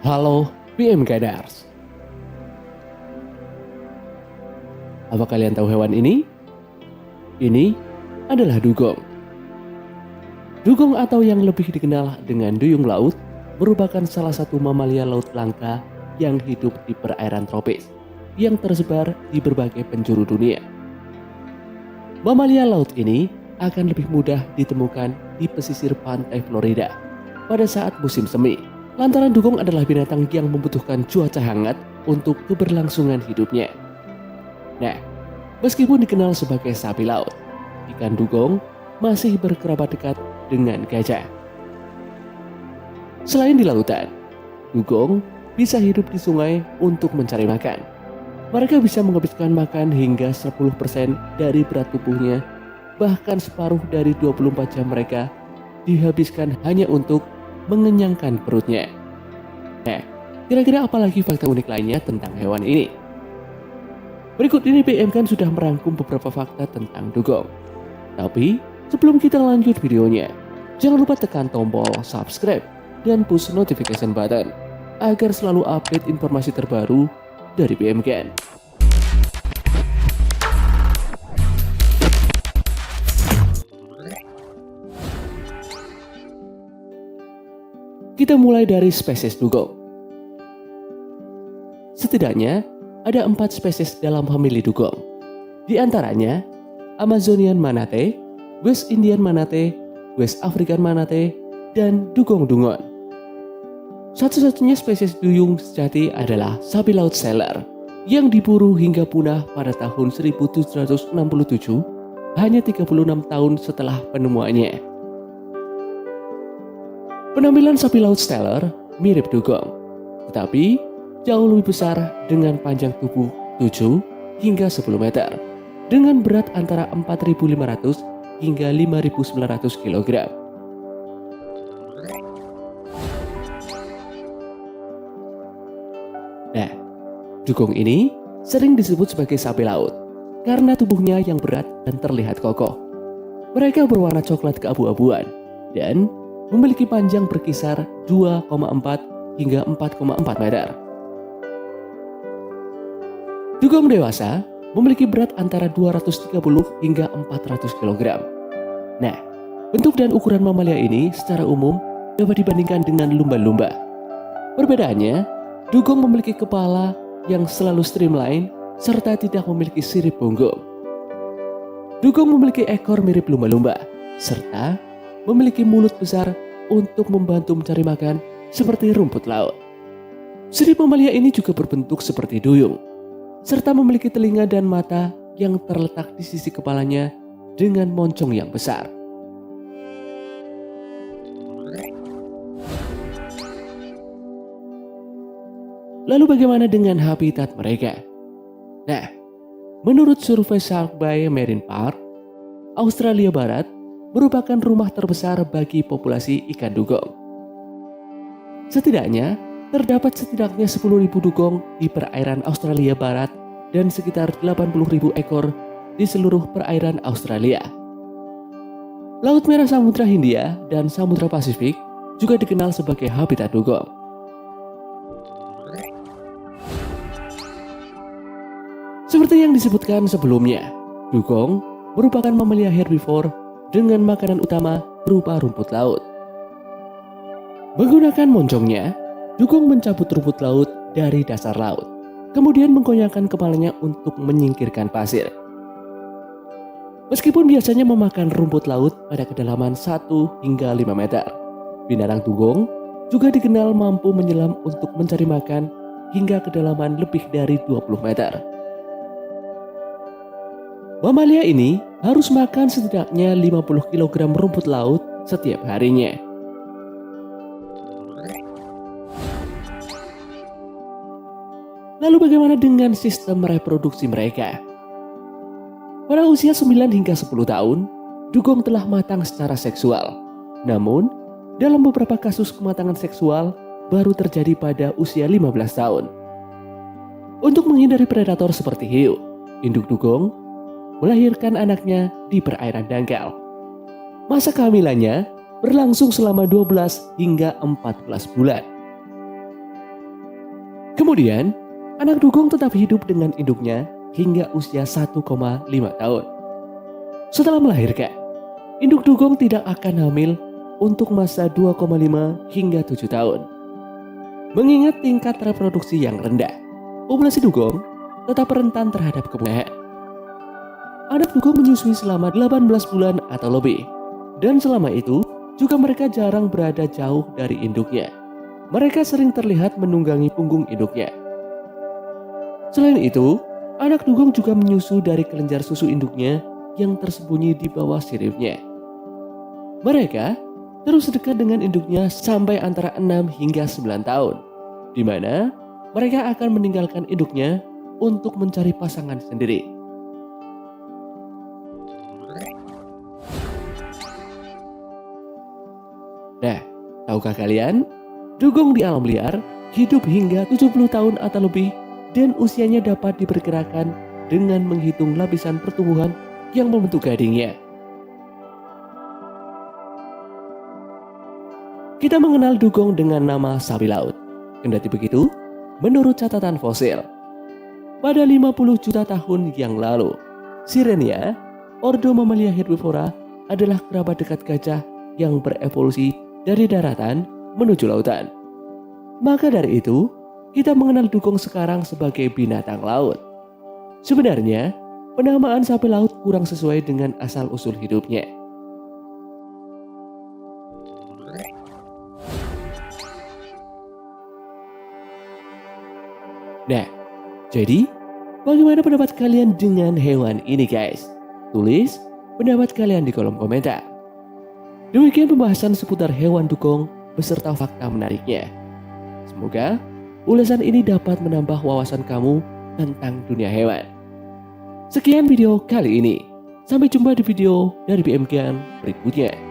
Halo BMKaders. Apa kalian tahu hewan ini? Ini adalah dugong. Dugong atau yang lebih dikenal dengan duyung laut merupakan salah satu mamalia laut langka yang hidup di perairan tropis yang tersebar di berbagai penjuru dunia. Mamalia laut ini akan lebih mudah ditemukan di pesisir pantai Florida pada saat musim semi. Lantaran dugong adalah binatang yang membutuhkan cuaca hangat untuk keberlangsungan hidupnya. Nah, meskipun dikenal sebagai sapi laut, ikan dugong masih berkerabat dekat dengan gajah. Selain di lautan, dugong bisa hidup di sungai untuk mencari makan. Mereka bisa menghabiskan makan hingga 10% dari berat tubuhnya, bahkan separuh dari 24 jam mereka dihabiskan hanya untuk mengenyangkan perutnya. Nah, kira-kira apa lagi fakta unik lainnya tentang hewan ini? Berikut ini PM kan sudah merangkum beberapa fakta tentang dugong. Tapi, sebelum kita lanjut videonya, jangan lupa tekan tombol subscribe dan push notification button agar selalu update informasi terbaru dari BMKan. Kita mulai dari spesies dugong. Setidaknya ada 4 spesies dalam famili dugong. Di antaranya Amazonian manatee, West Indian manatee, West African manatee, dan dugong dungon. Satu-satunya spesies duyung sejati adalah sapi laut Seller yang diburu hingga punah pada tahun 1767, hanya 36 tahun setelah penemuannya. Penampilan sapi laut Steller mirip dugong, tetapi jauh lebih besar dengan panjang tubuh 7 hingga 10 meter, dengan berat antara 4.500 hingga 5.900 kg. Nah, dugong ini sering disebut sebagai sapi laut karena tubuhnya yang berat dan terlihat kokoh. Mereka berwarna coklat keabu-abuan dan memiliki panjang berkisar 2,4 hingga 4,4 meter. Dugong dewasa memiliki berat antara 230 hingga 400 kg. Nah, bentuk dan ukuran mamalia ini secara umum dapat dibandingkan dengan lumba-lumba. Perbedaannya, dugong memiliki kepala yang selalu streamline serta tidak memiliki sirip punggung. Dugong memiliki ekor mirip lumba-lumba serta memiliki mulut besar untuk membantu mencari makan seperti rumput laut. Sirip mamalia ini juga berbentuk seperti duyung, serta memiliki telinga dan mata yang terletak di sisi kepalanya dengan moncong yang besar. Lalu bagaimana dengan habitat mereka? Nah, menurut survei Shark Bay Marine Park, Australia Barat merupakan rumah terbesar bagi populasi ikan dugong. Setidaknya, terdapat setidaknya 10.000 dugong di perairan Australia Barat dan sekitar 80.000 ekor di seluruh perairan Australia. Laut Merah Samudra Hindia dan Samudra Pasifik juga dikenal sebagai habitat dugong. Seperti yang disebutkan sebelumnya, dugong merupakan mamalia herbivore dengan makanan utama berupa rumput laut. Menggunakan moncongnya, dugong mencabut rumput laut dari dasar laut, kemudian menggoyangkan kepalanya untuk menyingkirkan pasir. Meskipun biasanya memakan rumput laut pada kedalaman 1 hingga 5 meter, binatang dugong juga dikenal mampu menyelam untuk mencari makan hingga kedalaman lebih dari 20 meter. Mamalia ini harus makan setidaknya 50 kg rumput laut setiap harinya. Lalu bagaimana dengan sistem reproduksi mereka? Pada usia 9 hingga 10 tahun, dugong telah matang secara seksual. Namun, dalam beberapa kasus kematangan seksual baru terjadi pada usia 15 tahun. Untuk menghindari predator seperti hiu, induk dugong melahirkan anaknya di perairan dangkal. Masa kehamilannya berlangsung selama 12 hingga 14 bulan. Kemudian, anak dugong tetap hidup dengan induknya hingga usia 1,5 tahun. Setelah melahirkan, induk dugong tidak akan hamil untuk masa 2,5 hingga 7 tahun. Mengingat tingkat reproduksi yang rendah, populasi dugong tetap rentan terhadap kepunahan. Anak dugong menyusui selama 18 bulan atau lebih, dan selama itu juga mereka jarang berada jauh dari induknya. Mereka sering terlihat menunggangi punggung induknya. Selain itu, anak dugong juga menyusu dari kelenjar susu induknya yang tersembunyi di bawah siripnya. Mereka terus dekat dengan induknya sampai antara 6 hingga 9 tahun, di mana mereka akan meninggalkan induknya untuk mencari pasangan sendiri. Nah, tahukah kalian? Dugong di alam liar hidup hingga 70 tahun atau lebih dan usianya dapat diperkirakan dengan menghitung lapisan pertumbuhan yang membentuk gadingnya. Kita mengenal dugong dengan nama sapi laut. Kendati begitu, menurut catatan fosil, pada 50 juta tahun yang lalu, Sirenia, ordo mamalia herbivora, adalah kerabat dekat gajah yang berevolusi dari daratan menuju lautan. Maka dari itu, kita mengenal dugong sekarang sebagai binatang laut. Sebenarnya, penamaan sapi laut kurang sesuai dengan asal-usul hidupnya. Nah, jadi bagaimana pendapat kalian dengan hewan ini guys? Tulis pendapat kalian di kolom komentar. Demikian pembahasan seputar hewan dugong beserta fakta menariknya. Semoga ulasan ini dapat menambah wawasan kamu tentang dunia hewan. Sekian video kali ini. Sampai jumpa di video dari BMGan berikutnya.